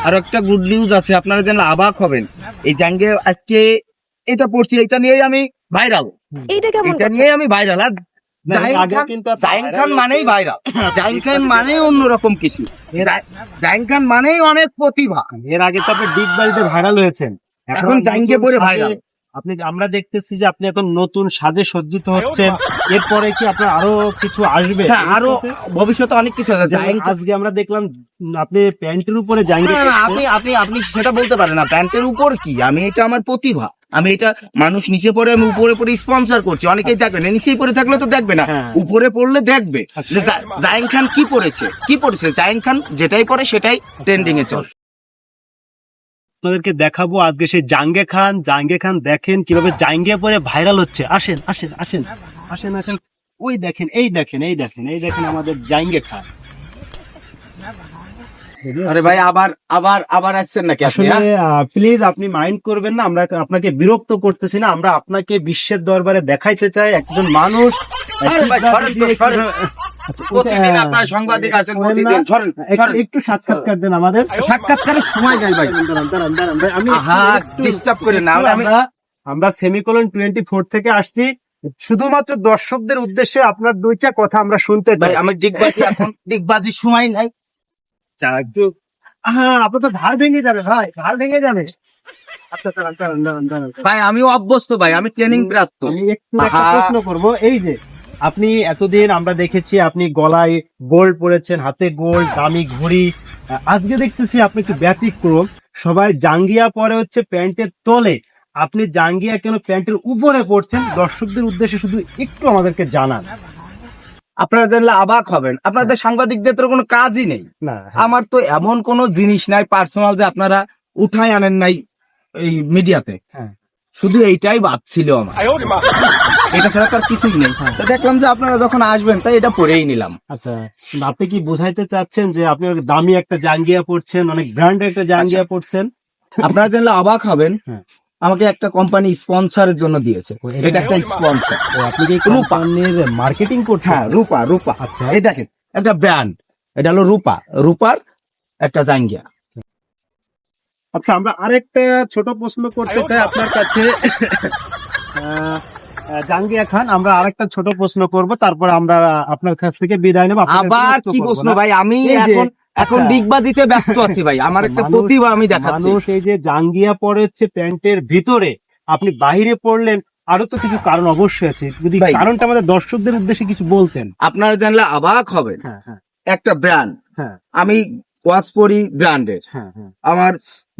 আর একটা good news আছে, আপনারা যেন অবাক হবেন। এই জাঙ্গে আজকে এটা পড়ছি, এটা নিয়েই আমি ভাইরাল। এটা নিয়ে আমি ভাইরাল। আর জাহিন খান মানেই ভাইরাল, জাহিন খান মানেই অন্যরকম কিছু, জাহিন খান মানেই অনেক প্রতিভা। এর আগে তো আপনি ডিগবাজিতে ভাইরাল হয়েছেন, এখন জাহিনকে পরে ভাইরাল। আমরা দেখতেছি যে আপনি এখন নতুন সাজে সজ্জিত হচ্ছেন। এরপরে কি আপনার আরো কিছু আসবে? হ্যাঁ, আরো ভবিষ্যতে অনেক কিছু আছে। আজকে আমরা দেখলাম আপনি প্যান্টের উপরে জাঙ্গি। আপনি সেটা বলতে পারেন না, প্যান্টের উপর কি, আমি এটা আমার প্রতিভা। আমি এটা মানুষ নিচে পড়ে, আমি উপরে পড়ে স্পন্সর করছি। অনেকেই দেখবে না, নিচেই পড়ে থাকলে তো দেখবে না, উপরে পড়লে দেখবে যে জাহিন খান কি পড়েছে। জাহিন খান যেটাই পড়ে সেটাই ট্রেন্ডিং এ চলে। আপনাদেরকে দেখাবো আজকে সেই জাঙ্গে খান দেখেন কিভাবে জাঙ্গে পরে ভাইরাল হচ্ছে। আসেন আসেন আসেন আসেন আসেন, ওই দেখেন, এই দেখেন আমাদের জাঙ্গে খান। আরে ভাই, আবার আসছেন নাকি? আসলে প্লিজ আপনি মাইন্ড করবেন না, আমরা আপনাকে বিরক্ত করতেছি না, আমরা আপনাকে বিশ্বের দরবারে দেখাইতে চাই একজন মানুষ। একটু সাক্ষাৎকার দেন আমাদের। সাক্ষাৎকারের সময় নাই ভাই, আমি ডিস্টার্ব করে না। আমরা সেমিকোলন 24 থেকে আসছি শুধুমাত্র দর্শকদের উদ্দেশ্যে আপনার দুইটা কথা আমরা শুনতে চাই। আমি ডিগবাজির সময় নাই। আপনার তো ধার ভেঙে যাবে ভাই, ধার ভেঙে যাবে। আচ্ছা ভাই, আমিও অভ্যস্ত ভাই, আমি ট্রেনিং প্রাপ্ত। আমি একটু একটা প্রশ্ন করব। এই যে আপনি এতদিন আমরা দেখেছি আপনি গলায় গোল্ড পরেছেন, হাতে গোল্ড, দামি ঘড়ি, আজকে দেখতেছি আপনি একটু ব্যতিক্রম। সবাই জাঙ্গিয়া পরে হচ্ছে প্যান্টের তলে, আপনি জাঙ্গিয়া কেন প্যান্টের উপরে পড়ছেন? দর্শকদের উদ্দেশ্যে শুধু একটু আমাদেরকে জানান। আপনারা জানলে অবাক হবেন, আপনাদের সাংবাদিকদের তো কোনো কাজই নেই। না, আমার তো এমন কোনো জিনিস নাই পার্সোনাল যে আপনারা উঠাই আনেন নাই এই মিডিয়াতে। শুধু এইটাই বাদ ছিল আমার, এটা ছাড়া তো আর কিছুই নেই। তো দেখলাম যে আপনারা যখন আসবেন তাই এটা পরেই নিলাম। আচ্ছা, আপনি কি বোঝাইতে চাচ্ছেন যে আপনি দামি একটা জাঙ্গিয়া পড়ছেন, অনেক ব্র্যান্ডের একটা জাঙ্গিয়া পড়ছেন? আপনারা জানলে অবাক হবেন, আমাকে একটা কোম্পানি স্পন্সরের জন্য দিয়েছে। এটা একটা স্পন্সর। আপনি কি কোম্পানির মার্কেটিং করছেন? হ্যাঁ, রূপা। আচ্ছা, এই দেখেন একটা ব্র্যান্ড, এটা হলো রূপার একটা জাঙ্গিয়া। আচ্ছা, আমরা আরেকটা ছোট প্রশ্ন করতে চাই আপনার কাছে জাঙ্গিয়া খান। আমরা আরেকটা ছোট প্রশ্ন করব, তারপর আমরা আপনার কাছ থেকে বিদায় নেব। আবার কি প্রশ্ন ভাই? আমি এখন ডিগবাজিতে ব্যস্ত আছি ভাই, আমার একটা প্রতিভা আমি দেখাচ্ছি। মানুষ এই যে জাঙ্গিয়া পরে হচ্ছে প্যান্টের ভিতরে, আপনি বাইরে পড়লেন, আরো তো কিছু কারণ অবশ্যই আছে। যদি কারণটা আমাদের দর্শকদের উদ্দেশ্যে কিছু বলতেন। আপনারা জানলে অবাক হবেন। একটা ব্র্যান্ড, আমি ওয়াচ পরি ব্র্যান্ডের, আমার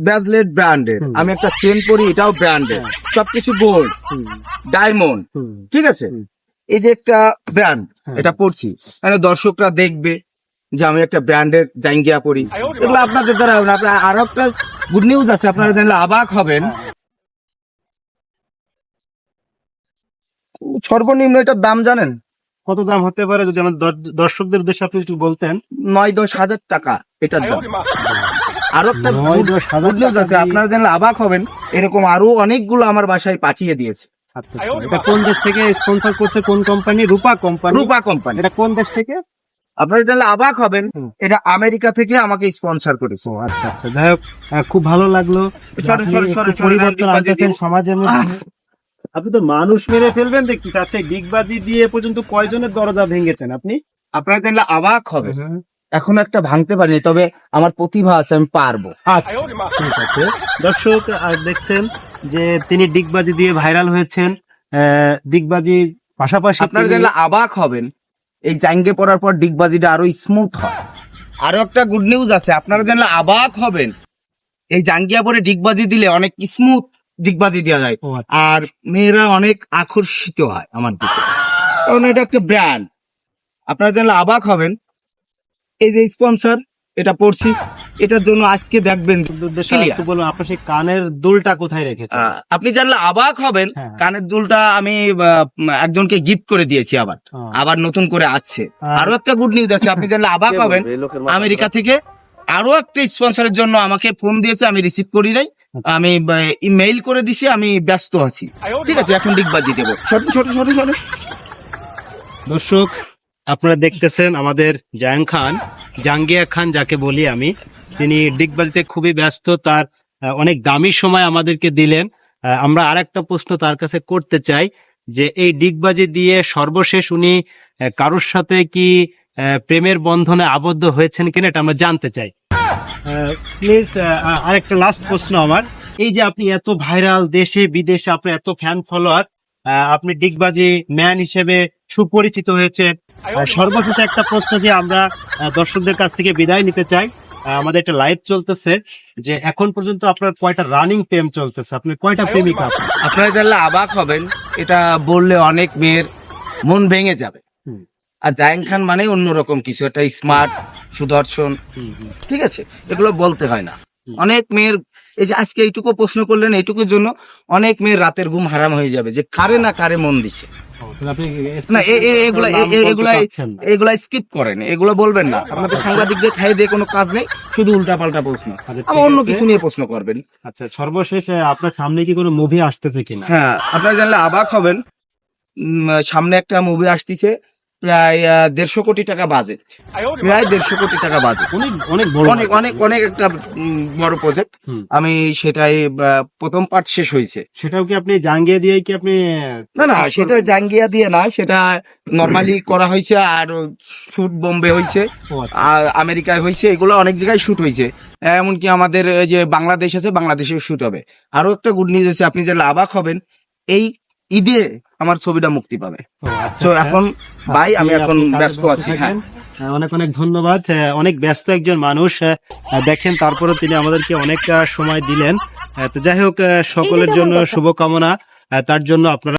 ব্যাজলেট ব্র্যান্ডের, আমি একটা চেন পরি এটাও ব্র্যান্ডের, সবকিছু গোল্ড, ডায়মন্ড, ঠিক আছে। এই যে একটা ব্র্যান্ড, এটা পড়ছি মানে দর্শকরা দেখবে যে আমি একটা ব্র্যান্ডের জাঙ্গিয়া পরি। এগুলো আপনাদের দ্বারা আরো একটা গুড নিউজ আছে, আপনারা জানলে অবাক হবেন। সর্বনিম্ন এটার দাম জানেন কত দাম হতে পারে? যদি আমার দর্শকদের উদ্দেশ্যে আপনি একটু বলতেন। 9-10 হাজার টাকা এটার দাম। আরো একটা গুড নিউজ আছে, আপনারা জানলে অবাক হবেন, এরকম আরো অনেকগুলো আমার বাসায় পাঠিয়ে দিয়েছে। আচ্ছা, এটা কোন দেশ থেকে স্পন্সর করছে? কোন কোম্পানি? রূপা কোম্পানি। এটা কোন দেশ থেকে? আপনারা জানলে অবাক হবেন, এটা আমেরিকা থেকে আমাকে স্পন্সর করেছে। আচ্ছা, যাই হোক, খুব ভালো লাগলো। পরিবর্তন আনতেছেন সমাজের মধ্যে। আপনি তো মানুষ মেরে ফেলবেন দেখতে চাচ্ছে। ডিগবাজি দিয়ে পর্যন্ত কয়জনের দরজা ভেঙেছেন আপনি? আপনারা জানলে অবাক হবে, এখন একটা ভাঙতে পারিনি, তবে আমার প্রতিভা আছে, আমি পারবো। আচ্ছা, ঠিক আছে। দর্শক দেখছেন যে তিনি ডিগবাজি দিয়ে ভাইরাল হয়েছেন। ডিগবাজি পাশাপাশি আপনারা জানলে অবাক হবেন, এই জাঙ্গে পড়ার পর ডিগবাজিটা আরো স্মুথ হয়। আরো একটা গুড নিউজ আছে, আপনারা জানলে অবাক হবেন, এই জাঙ্গিয়া পরে ডিগবাজি দিলে অনেক স্মুথ ডিগবাজি দেওয়া যায়, আর মেয়েরা অনেক আকর্ষিত হয় আমার দিকে, কারণ এটা একটা ব্র্যান্ড। আপনারা জানলে অবাক হবেন, এই যে স্পন্সর এটা পড়ছি, এটার জন্য আজকে দেখবেন। বলুন, আপনার সেই কানের দুলটা কোথায় রেখেছেন? আপনি জানলে অবাক হবেন, কানের দুলটা আমি একজনকে গিফট করে দিয়েছি, আবার নতুন করে আসছে। আরো একটা গুড নিউজ আছে, আপনি জানলে অবাক হবেন, আমেরিকা থেকে আরো একটা স্পন্সরের জন্য আমাকে ফোন দিয়েছে, আমি রিসিভ করি নাই, আমি ইমেইল করে দিছি, আমি ব্যস্ত আছি। ঠিক আছে, এখন ডিগবাজি দেবো। ছোট দর্শক, আপনারা দেখতেছেন আমাদের জাঙ্গিয়া খান যাকে বলি আমি, তিনি ডিগবাজিতে খুবই ব্যস্ত, তার অনেক দামি সময় আমাদেরকে দিলেন। আমরা আরেকটা প্রশ্ন তার কাছে করতে চাই যে এই ডিগবাজি দিয়ে সর্বশেষ উনি কারোর সাথে কি প্রেমের বন্ধনে আবদ্ধ হয়েছেন কিনা এটা আমরা জানতে চাই। প্লিজ আরেকটা লাস্ট প্রশ্ন আমার, এই যে আপনি এত ভাইরাল, দেশে বিদেশে আপনার এত ফ্যান ফলোয়ার, আপনি ডিগবাজি ম্যান হিসেবে সুপরিচিত হয়েছেন, সর্বশেষ একটা প্রশ্ন দিয়ে আমরা দর্শকদের কাছ থেকে বিদায় নিতে চাই। আমাদের একটা লাইভ চলতেছে, যে এখন পর্যন্ত আপনার কয়টা রানিং প্রেম চলতেছে, আপনি কয়টা প্রেমিকা? আপনারা জানলে অবাক হবেন, এটা বললে অনেক মেয়ের মন ভেঙে যাবে। আর জায়েন খান মানে অন্যরকম কিছু, একটা স্মার্ট, সুদর্শন, ঠিক আছে, এগুলো বলতে হয় না। অনেক মেয়ের, এই যে আজকে এইটুকু প্রশ্ন করলেন, এইটুকুর জন্য অনেক মেয়ের রাতের ঘুম হারাম হয়ে যাবে, যে কারে না কারে মন দিছে। না এগুলা স্কিপ করেন, এগুলো বলবেন না। আপনাদের সাংবাদিকদের খাই দিয়ে কোনো কাজ নেই, শুধু উল্টা পাল্টা প্রশ্ন, আমার অন্য কিছু নিয়ে প্রশ্ন করবেন। আচ্ছা, সর্বশেষ আপনার সামনে কি কোনো মুভি আসতেছে কিনা? হ্যাঁ, আপনারা জানলে অবাক হবেন, সামনে একটা মুভি আসতেছে, প্রায় 150 কোটি টাকা বাজেট, প্রায় 150 কোটি টাকা বাজেট, অনেক বড়, অনেক অনেক অনেক একটা বড় প্রজেক্ট। আমি সেটাই প্রথম পার্ট শেষ হয়েছে। সেটাও কি আপনি জাঙ্গিয়া দিয়ে কি আপনি? না, সেটা জাঙ্গিয়া দিয়ে না, সেটা নর্মালি করা হয়েছে, আর শুট বোম্বে হয়েছে, আর আমেরিকায় হয়েছে, এগুলো অনেক জায়গায় শুট হয়েছে, এমনকি আমাদের যে বাংলাদেশ আছে, বাংলাদেশেও শুট হবে। আরো একটা গুড নিউজ আছে, আপনি জানলে অবাক হবেন, এই ঈদে আমার ছবিটা মুক্তি পাবে। তো এখন ভাই আমি এখন ব্যস্ত আছি। হ্যাঁ, অনেক অনেক ধন্যবাদ। অনেক ব্যস্ত একজন মানুষ, দেখেন তারপরে তিনি আমাদেরকে অনেকটা সময় দিলেন। তো যাই হোক, সকলের জন্য শুভকামনা, তার জন্য আপনারা